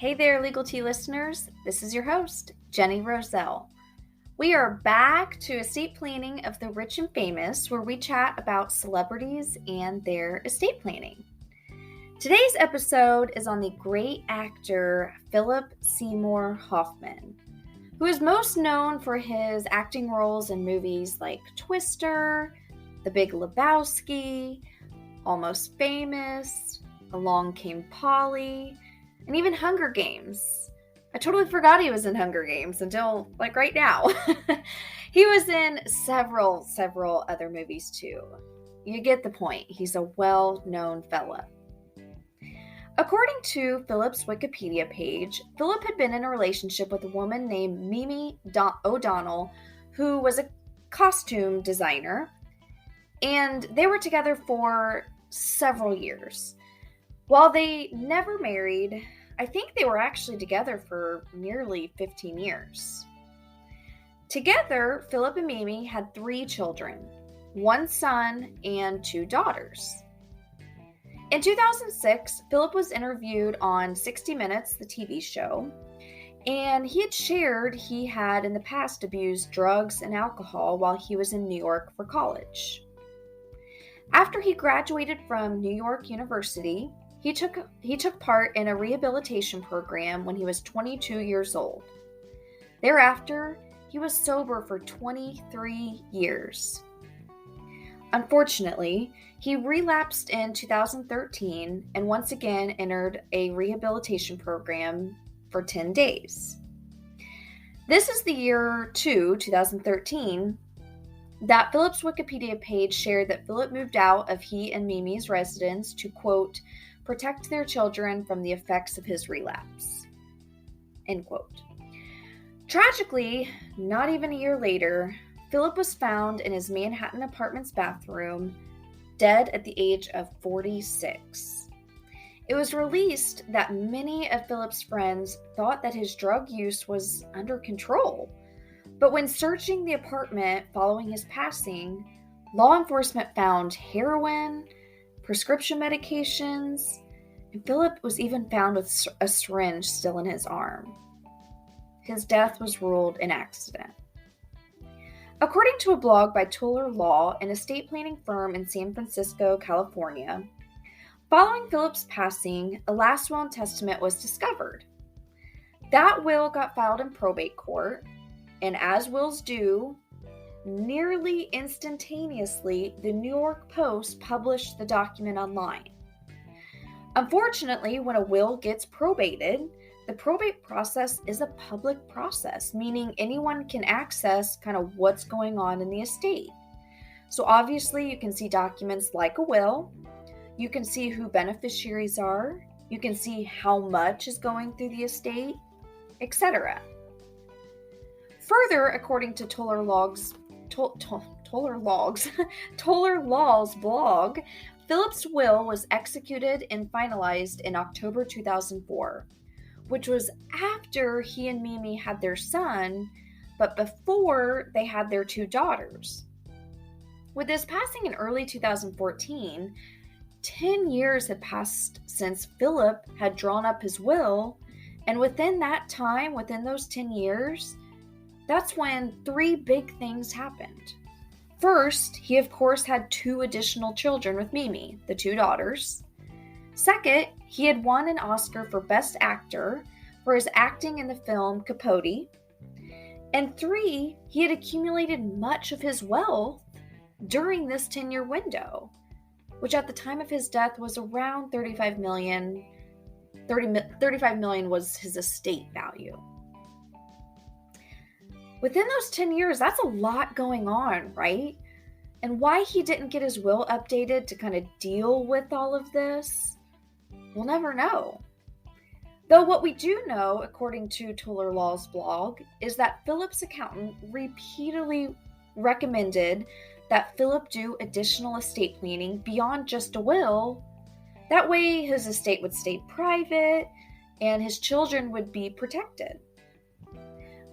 Hey there, Legal Tea listeners. This is your host, Jenny Roselle. We are back to estate planning of the rich and famous, where we chat about celebrities and their estate planning. Today's episode is on the great actor Philip Seymour Hoffman, who is most known for his acting roles in movies like Twister, The Big Lebowski, Almost Famous, Along Came Polly, and even Hunger Games. I totally forgot he was in Hunger Games until right now. He was in several other movies too. You get the point. He's a well-known fella. According to Philip's Wikipedia page, Philip had been in a relationship with a woman named Mimi O'Donnell, who was a costume designer, and they were together for several years. While they never married, I think they were actually together for nearly 15 years. Together, Philip and Mimi had 3 children, 1 son and 2 daughters. In 2006, Philip was interviewed on 60 Minutes, the TV show, and he had shared he had in the past abused drugs and alcohol while he was in New York for college. After he graduated from New York University, he took part in a rehabilitation program when he was 22 years old. Thereafter, he was sober for 23 years. Unfortunately, he relapsed in 2013 and once again entered a rehabilitation program for 10 days. This is the year 2013, that Philip's Wikipedia page shared that Philip moved out of he and Mimi's residence to, quote, protect their children from the effects of his relapse, end quote. Tragically, not even a year later, Philip was found in his Manhattan apartment's bathroom, dead at the age of 46. It was released that many of Philip's friends thought that his drug use was under control, but when searching the apartment following his passing, law enforcement found heroin, prescription medications, and Philip was even found with a syringe still in his arm. His death was ruled an accident. According to a blog by Tuller Law, an estate planning firm in San Francisco, California, following Philip's passing, a last will and testament was discovered. That will got filed in probate court, and as wills do, nearly instantaneously, the New York Post published the document online. Unfortunately, when a will gets probated, the probate process is a public process, meaning anyone can access kind of what's going on in the estate. So obviously, you can see documents like a will, you can see who beneficiaries are, you can see how much is going through the estate, etc. Further, according to Tuller Law's blog, Philip's will was executed and finalized in October 2004, which was after he and Mimi had their son, but before they had their 2 daughters. With his passing in early 2014, 10 years had passed since Philip had drawn up his will, and within that time, within those 10 years, that's when 3 big things happened. First, he of course had 2 additional children with Mimi, the 2 daughters. Second, he had won an Oscar for Best Actor for his acting in the film Capote. And 3, he had accumulated much of his wealth during this 10-year window, which at the time of his death was around $35 million. $35 million was his estate value. Within those 10 years, that's a lot going on, right? And why he didn't get his will updated to kind of deal with all of this, we'll never know. Though what we do know, according to Tuller Law's blog, is that Philip's accountant repeatedly recommended that Philip do additional estate planning beyond just a will. That way his estate would stay private and his children would be protected.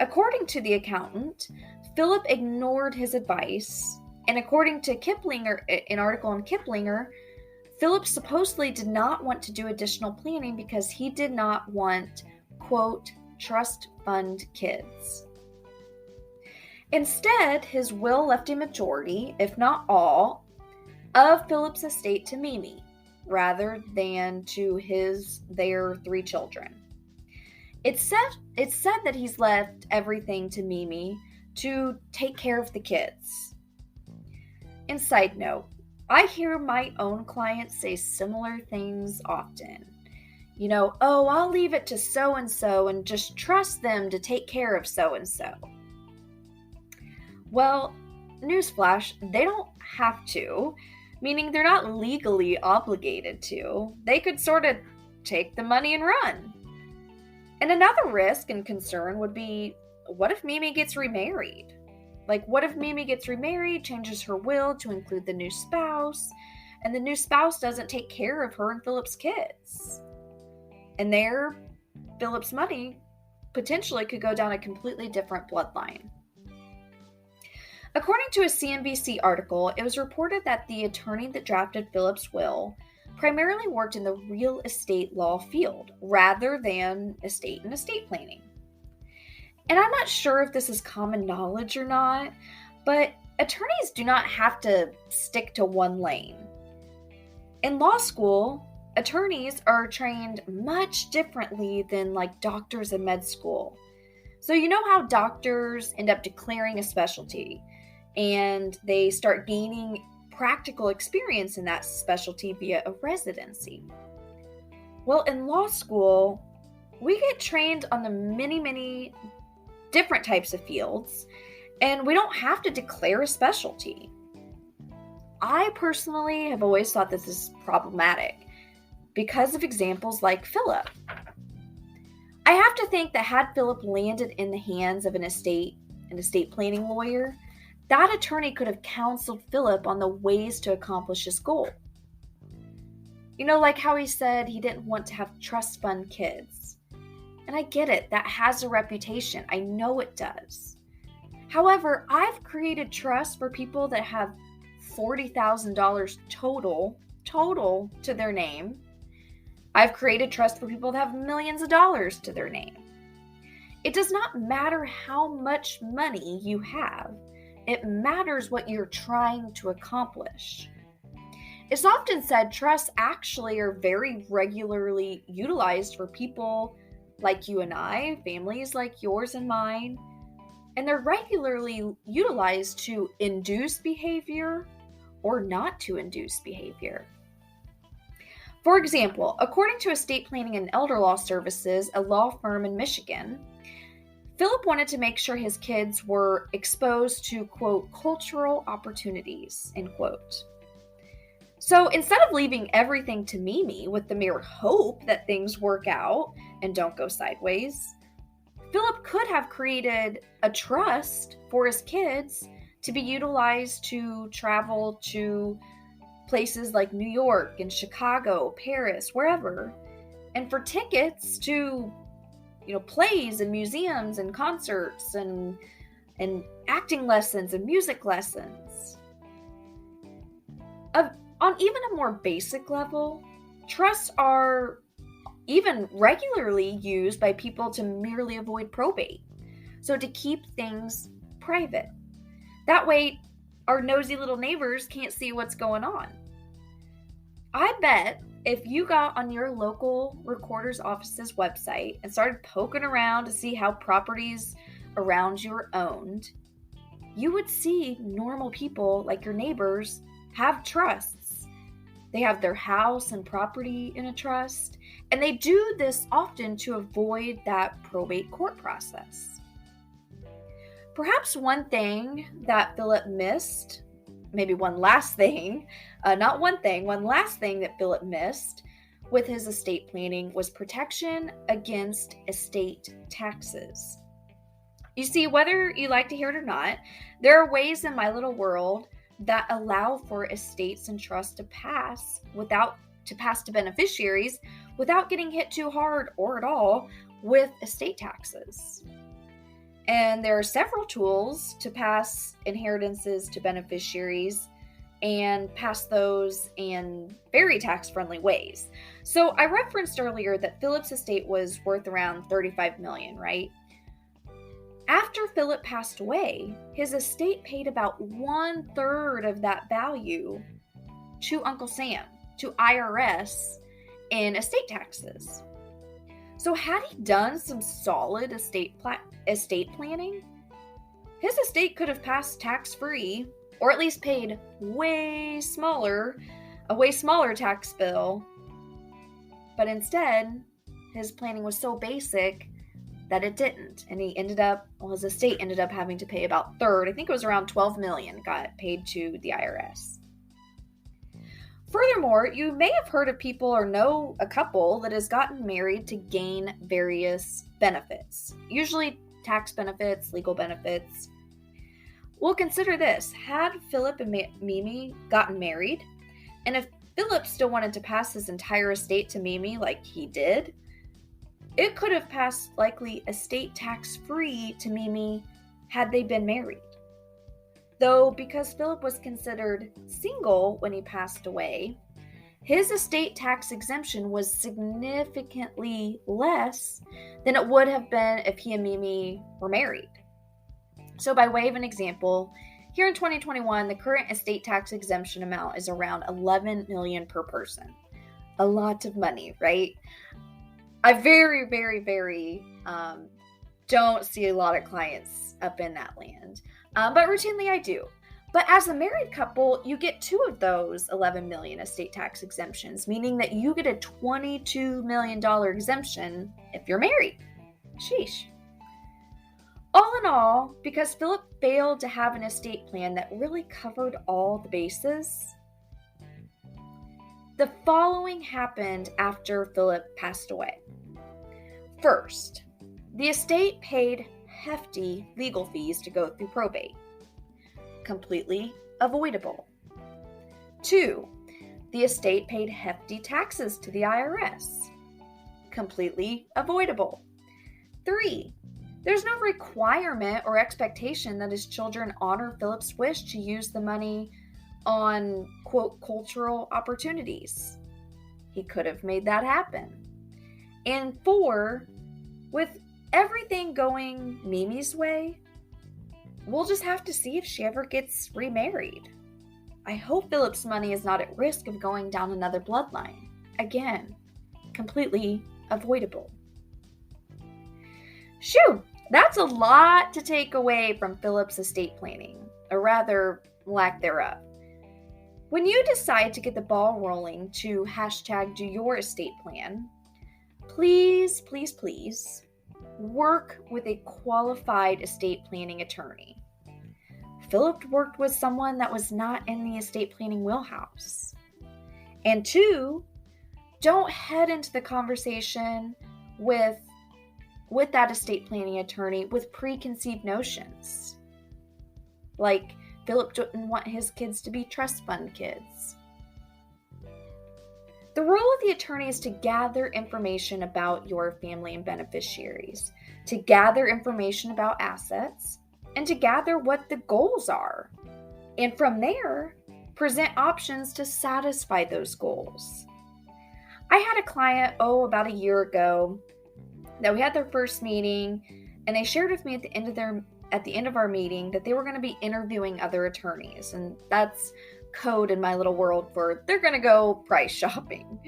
According to the accountant, Philip ignored his advice, and according to Kiplinger, an article in Kiplinger, Philip supposedly did not want to do additional planning because he did not want quote, trust fund kids. Instead, his will left a majority, if not all, of Philip's estate to Mimi, rather than to their 3 children. It's said that he's left everything to Mimi to take care of the kids. And side note, I hear my own clients say similar things often. Oh, I'll leave it to so-and-so and just trust them to take care of so-and-so. Well, newsflash, they don't have to, meaning they're not legally obligated to. They could sort of take the money and run. And another risk and concern would be, what if Mimi gets remarried? What if Mimi gets remarried, changes her will to include the new spouse, and the new spouse doesn't take care of her and Philip's kids? And there, Philip's money potentially could go down a completely different bloodline. According to a CNBC article, it was reported that the attorney that drafted Philip's will primarily worked in the real estate law field rather than estate and estate planning. And I'm not sure if this is common knowledge or not, but attorneys do not have to stick to one lane. In law school, attorneys are trained much differently than doctors in med school. So you know how doctors end up declaring a specialty and they start gaining practical experience in that specialty via a residency. Well, in law school, we get trained on the many different types of fields, and we don't have to declare a specialty. I personally have always thought this is problematic because of examples like Philip. I have to think that had Philip landed in the hands of an estate planning lawyer, that attorney could have counseled Philip on the ways to accomplish his goal. Like how he said he didn't want to have trust fund kids. And I get it, that has a reputation. I know it does. However, I've created trust for people that have $40,000 total to their name. I've created trust for people that have millions of dollars to their name. It does not matter how much money you have. It matters what you're trying to accomplish. It's often said trusts actually are very regularly utilized for people like you and I, families like yours and mine, and they're regularly utilized to induce behavior or not to induce behavior. For example, according to Estate Planning and Elder Law Services, a law firm in Michigan, Philip wanted to make sure his kids were exposed to, quote, cultural opportunities, end quote. So instead of leaving everything to Mimi with the mere hope that things work out and don't go sideways, Philip could have created a trust for his kids to be utilized to travel to places like New York and Chicago, Paris, wherever, and for tickets to plays and museums and concerts and acting lessons and music lessons. On even a more basic level, trusts are even regularly used by people to merely avoid probate. So to keep things private. That way, our nosy little neighbors can't see what's going on. I bet if you got on your local recorder's office's website and started poking around to see how properties around you are owned, you would see normal people like your neighbors have trusts. They have their house and property in a trust, and they do this often to avoid that probate court process. Perhaps one thing that Philip missed, one last thing that Philip missed with his estate planning was protection against estate taxes. You see, whether you like to hear it or not, there are ways in my little world that allow for estates and trusts to pass to beneficiaries without getting hit too hard or at all with estate taxes. And there are several tools to pass inheritances to beneficiaries and pass those in very tax-friendly ways. So I referenced earlier that Philip's estate was worth around $35 million, right? After Philip passed away, his estate paid about 1/3 of that value to Uncle Sam, to IRS, in estate taxes. So had he done some solid estate planning, his estate could have passed tax-free, or at least paid a way smaller tax bill. But instead, his planning was so basic that it didn't. And his estate ended up having to pay about third. I think it was around $12 million got paid to the IRS. Furthermore, you may have heard of people or know a couple that has gotten married to gain various benefits, usually tax benefits, legal benefits. Well, consider this. Had Philip and Mimi gotten married, and if Philip still wanted to pass his entire estate to Mimi like he did, it could have passed likely estate tax-free to Mimi had they been married. Though because Philip was considered single when he passed away, his estate tax exemption was significantly less than it would have been if he and Mimi were married. So by way of an example, here in 2021, the current estate tax exemption amount is around $11 million per person. A lot of money, right? I very, very, very don't see a lot of clients up in that land, but routinely I do. But as a married couple, you get 2 of those $11 million estate tax exemptions, meaning that you get a $22 million exemption if you're married. Sheesh. All in all, because Philip failed to have an estate plan that really covered all the bases, the following happened after Philip passed away. First, the estate paid hefty legal fees to go through probate. Completely avoidable. 2, the estate paid hefty taxes to the IRS. Completely avoidable. 3, there's no requirement or expectation that his children honor Philip's wish to use the money on, quote, cultural opportunities. He could have made that happen. And 4, with everything going Mimi's way, we'll just have to see if she ever gets remarried. I hope Philip's money is not at risk of going down another bloodline. Again, completely avoidable. Shoo! That's a lot to take away from Philip's estate planning, or rather, lack thereof. When you decide to get the ball rolling to #do your estate plan, please, please, please work with a qualified estate planning attorney. Philip worked with someone that was not in the estate planning wheelhouse. And 2, don't head into the conversation with that estate planning attorney with preconceived notions. Like Philip didn't want his kids to be trust fund kids. The role of the attorney is to gather information about your family and beneficiaries, to gather information about assets, and to gather what the goals are. And from there, present options to satisfy those goals. I had a client, about a year ago, that we had their first meeting, and they shared with me at the end of our meeting that they were going to be interviewing other attorneys, and that's code in my little world for they're going to go price shopping.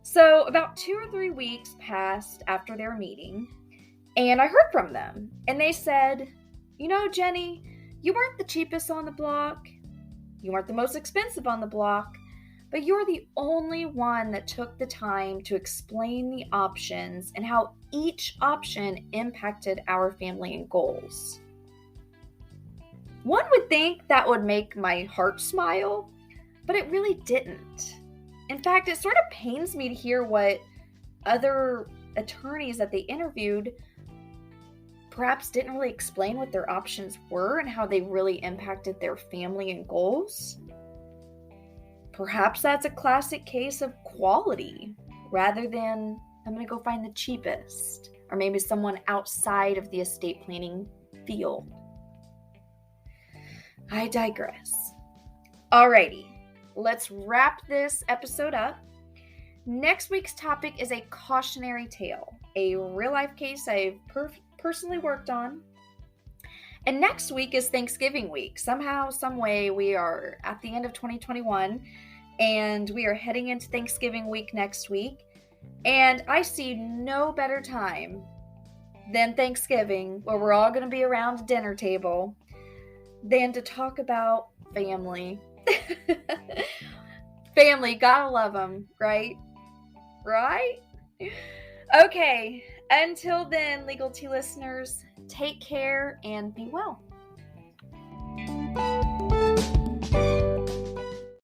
So about 2 or 3 weeks passed after their meeting, and I heard from them, and they said, Jenny, you weren't the cheapest on the block, you weren't the most expensive on the block, but you're the only one that took the time to explain the options and how each option impacted our family and goals. One would think that would make my heart smile, but it really didn't. In fact, it sort of pains me to hear what other attorneys that they interviewed perhaps didn't really explain what their options were and how they really impacted their family and goals. Perhaps that's a classic case of quality rather than I'm going to go find the cheapest, or maybe someone outside of the estate planning field. I digress. Alrighty, let's wrap this episode up. Next week's topic is a cautionary tale, a real-life case I've personally worked on. And next week is Thanksgiving week. Somehow, some way, we are at the end of 2021, and we are heading into Thanksgiving week next week. And I see no better time than Thanksgiving, where we're all going to be around a dinner table, than to talk about family. Family, gotta love them, right? Right? Okay, until then, Legal Tea listeners, take care and be well.